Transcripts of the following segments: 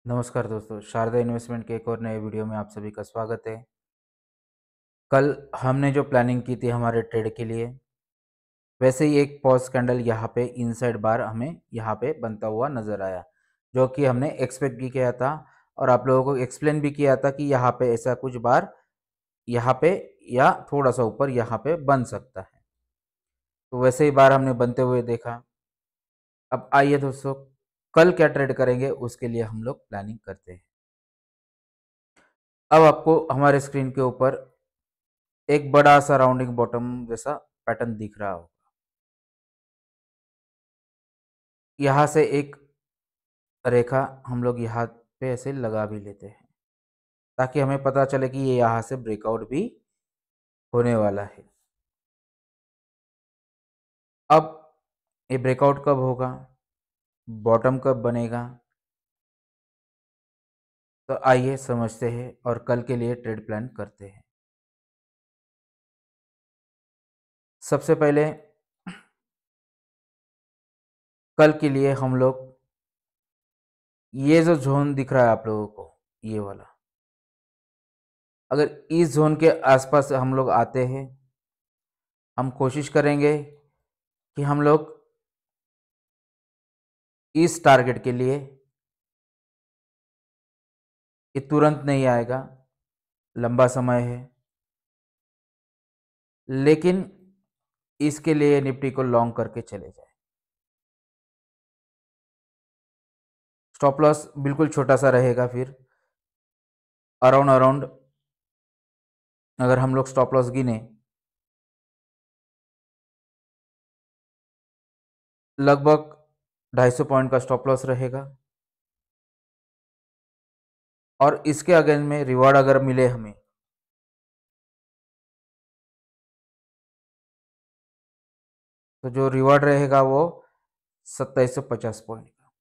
नमस्कार दोस्तों, शारदा इन्वेस्टमेंट के एक और नए वीडियो में आप सभी का स्वागत है। कल हमने जो प्लानिंग की थी हमारे ट्रेड के लिए, वैसे ही एक पॉज कैंडल यहाँ पे इनसाइड बार हमें यहाँ पे बनता हुआ नज़र आया, जो कि हमने एक्सपेक्ट भी किया था और आप लोगों को एक्सप्लेन भी किया था कि यहाँ पे ऐसा कुछ बार यहाँ पे या थोड़ा सा ऊपर यहाँ पे बन सकता है। तो वैसे ही बार हमने बनते हुए देखा। अब आइए दोस्तों, कल क्या ट्रेड करेंगे उसके लिए हम लोग प्लानिंग करते हैं। अब आपको हमारे स्क्रीन के ऊपर एक बड़ा सा राउंडिंग बॉटम जैसा पैटर्न दिख रहा होगा। यहाँ से एक रेखा हम लोग यहाँ पे ऐसे लगा भी लेते हैं ताकि हमें पता चले कि ये यहाँ से ब्रेकआउट भी होने वाला है। अब ये ब्रेकआउट कब होगा, बॉटम कब बनेगा, तो आइए समझते हैं और कल के लिए ट्रेड प्लान करते हैं। सबसे पहले कल के लिए हम लोग ये जो जोन दिख रहा है आप लोगों को, ये वाला, अगर इस जोन के आसपास हम लोग आते हैं, हम कोशिश करेंगे कि हम लोग इस टारगेट के लिए, ये तुरंत नहीं आएगा, लंबा समय है, लेकिन इसके लिए निफ्टी को लॉन्ग करके चले जाए। स्टॉप लॉस बिल्कुल छोटा सा रहेगा, फिर अराउंड अराउंड अगर हम लोग स्टॉप लॉस गिने, लगभग 250 पॉइंट का स्टॉप लॉस रहेगा और इसके अगेंस्ट में रिवार्ड अगर मिले हमें, तो जो रिवार्ड रहेगा वो 2750 पॉइंट का।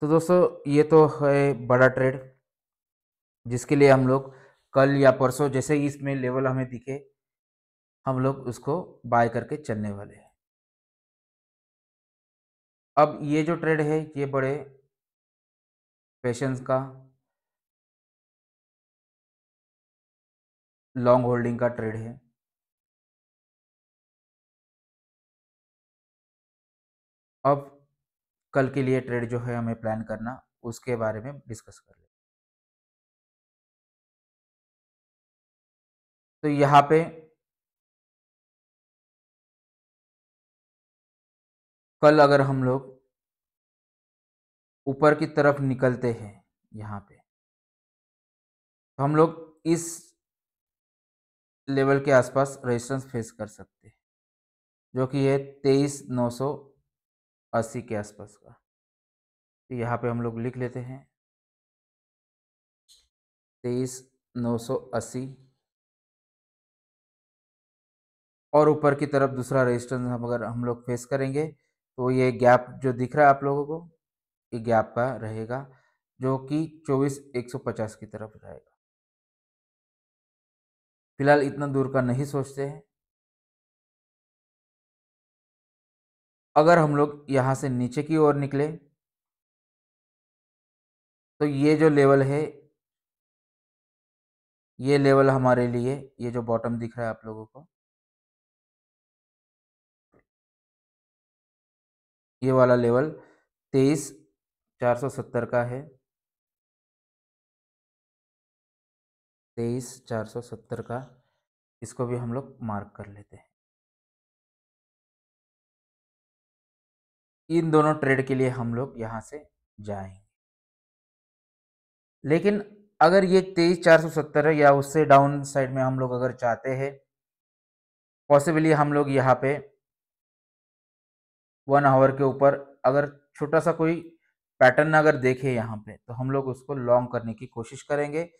तो दोस्तों, ये तो है बड़ा ट्रेड जिसके लिए हम लोग कल या परसों जैसे ही इसमें लेवल हमें दिखे, हम लोग उसको बाय करके चलने वाले हैं। अब ये जो ट्रेड है ये बड़े पेशेंस का, लॉन्ग होल्डिंग का ट्रेड है। अब कल के लिए ट्रेड जो है हमें प्लान करना, उसके बारे में डिस्कस कर ले। तो यहाँ पे कल अगर हम लोग ऊपर की तरफ निकलते हैं यहाँ पे, तो हम लोग इस लेवल के आसपास रेजिस्टेंस फेस कर सकते हैं, जो कि है 23,980 के आसपास का। तो यहाँ पे हम लोग लिख लेते हैं 23,980, और ऊपर की तरफ दूसरा रेजिस्टेंस हम अगर हम लोग फेस करेंगे, तो ये गैप जो दिख रहा है आप लोगों को, ये गैप का रहेगा, जो कि 24,150 की तरफ रहेगा। फिलहाल इतना दूर का नहीं सोचते हैं। अगर हम लोग यहाँ से नीचे की ओर निकले, तो ये जो लेवल है, ये लेवल हमारे लिए, ये जो बॉटम दिख रहा है आप लोगों को, ये वाला लेवल 23,470 का है। 23,470 का, इसको भी हम लोग मार्क कर लेते हैं। इन दोनों ट्रेड के लिए हम लोग यहाँ से जाएंगे। लेकिन अगर ये 23,470 है या उससे डाउन साइड में हम लोग अगर चाहते हैं, पॉसिबली हम लोग यहाँ पे 1 आवर के ऊपर अगर छोटा सा कोई पैटर्न अगर देखे यहाँ पे, तो हम लोग उसको लॉन्ग करने की कोशिश करेंगे।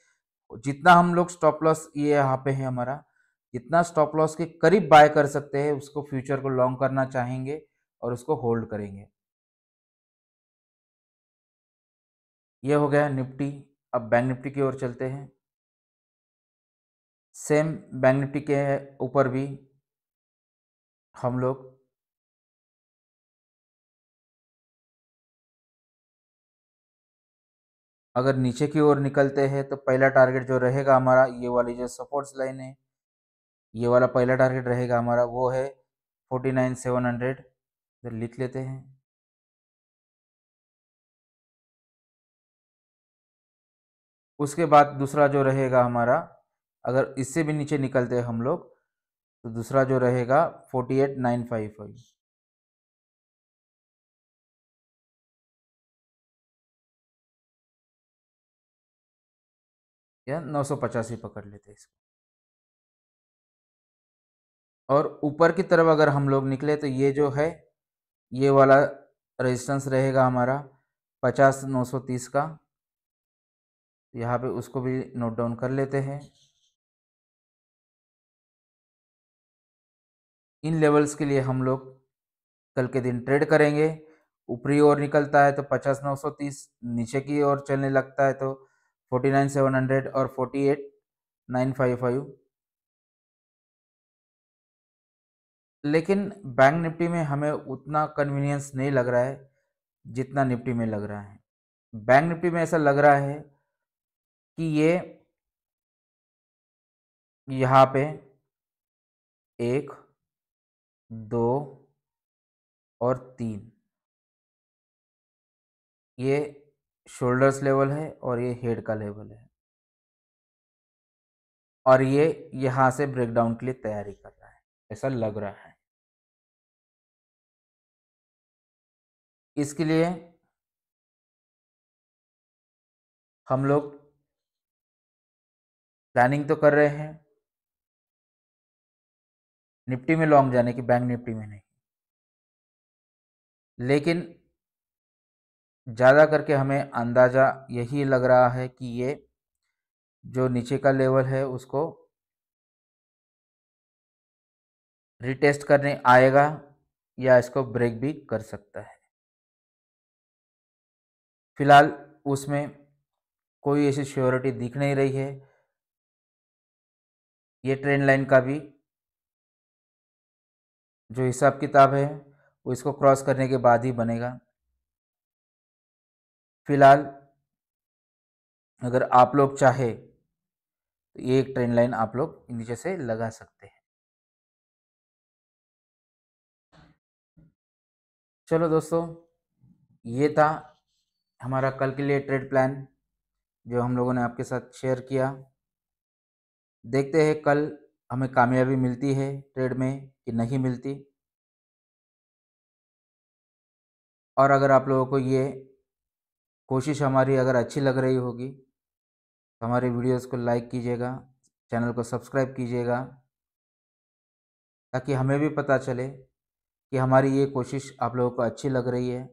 जितना हम लोग स्टॉप लॉस, ये यहाँ पे है हमारा, जितना स्टॉप लॉस के करीब बाय कर सकते हैं उसको फ्यूचर को लॉन्ग करना चाहेंगे और उसको होल्ड करेंगे। ये हो गया निफ्टी। अब बैंक निफ्टी की ओर चलते हैं। सेम बैंक निफ्टी के ऊपर भी हम लोग अगर नीचे की ओर निकलते हैं तो पहला टारगेट जो रहेगा हमारा, ये वाली जो सपोर्ट्स लाइन है, ये वाला पहला टारगेट रहेगा हमारा, वो है 49,700। इधर लिख लेते हैं। उसके बाद दूसरा जो रहेगा हमारा, अगर इससे भी नीचे निकलते हैं हम लोग, तो दूसरा जो रहेगा 48,955। या 985 पकड़ लेते हैं इसको। और ऊपर की तरफ अगर हम लोग निकले तो ये जो है, ये वाला रेजिस्टेंस रहेगा हमारा 50,930 का। यहाँ पे उसको भी नोट डाउन कर लेते हैं। इन लेवल्स के लिए हम लोग कल के दिन ट्रेड करेंगे। ऊपरी ओर निकलता है तो 50,930, नीचे की ओर चलने लगता है तो 49,700 और 48,955। लेकिन बैंक निफ्टी में हमें उतना कन्वीनियंस नहीं लग रहा है जितना निफ्टी में लग रहा है। बैंक निफ्टी में ऐसा लग रहा है कि ये यहाँ पे 1, 2 और 3, ये शोल्डर्स लेवल है और ये हेड का लेवल है, और ये यहाँ से ब्रेकडाउन के लिए तैयारी कर रहा है, ऐसा लग रहा है। इसके लिए हम लोग प्लानिंग तो कर रहे हैं निफ्टी में लॉन्ग जाने की, बैंक निफ्टी में नहीं। लेकिन ज़्यादा करके हमें अंदाज़ा यही लग रहा है कि ये जो नीचे का लेवल है उसको रिटेस्ट करने आएगा या इसको ब्रेक भी कर सकता है। फिलहाल उसमें कोई ऐसी श्योरिटी दिख नहीं रही है। ये ट्रेंड लाइन का भी जो हिसाब किताब है वो इसको क्रॉस करने के बाद ही बनेगा। फिलहाल अगर आप लोग चाहे तो ये एक ट्रेंड लाइन आप लोग नीचे से लगा सकते हैं। चलो दोस्तों, ये था हमारा कल के लिए ट्रेड प्लान जो हम लोगों ने आपके साथ शेयर किया। देखते हैं कल हमें कामयाबी मिलती है ट्रेड में कि नहीं मिलती। और अगर आप लोगों को ये कोशिश हमारी अगर अच्छी लग रही होगी तो हमारे वीडियोस को लाइक कीजिएगा, चैनल को सब्सक्राइब कीजिएगा, ताकि हमें भी पता चले कि हमारी ये कोशिश आप लोगों को अच्छी लग रही है।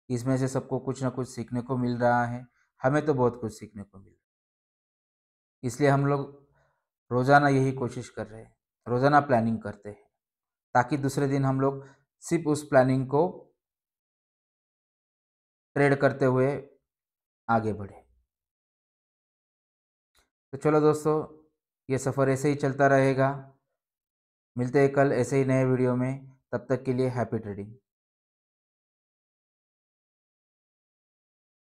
इसमें से सबको कुछ ना कुछ सीखने को मिल रहा है, हमें तो बहुत कुछ सीखने को मिल रहा है। इसलिए हम लोग रोज़ाना यही कोशिश कर रहे हैं, रोज़ाना प्लानिंग करते हैं, ताकि दूसरे दिन हम लोग सिर्फ उस प्लानिंग को ट्रेड करते हुए आगे बढ़े। तो चलो दोस्तों, ये सफ़र ऐसे ही चलता रहेगा। मिलते हैं कल ऐसे ही नए वीडियो में। तब तक के लिए हैप्पी ट्रेडिंग।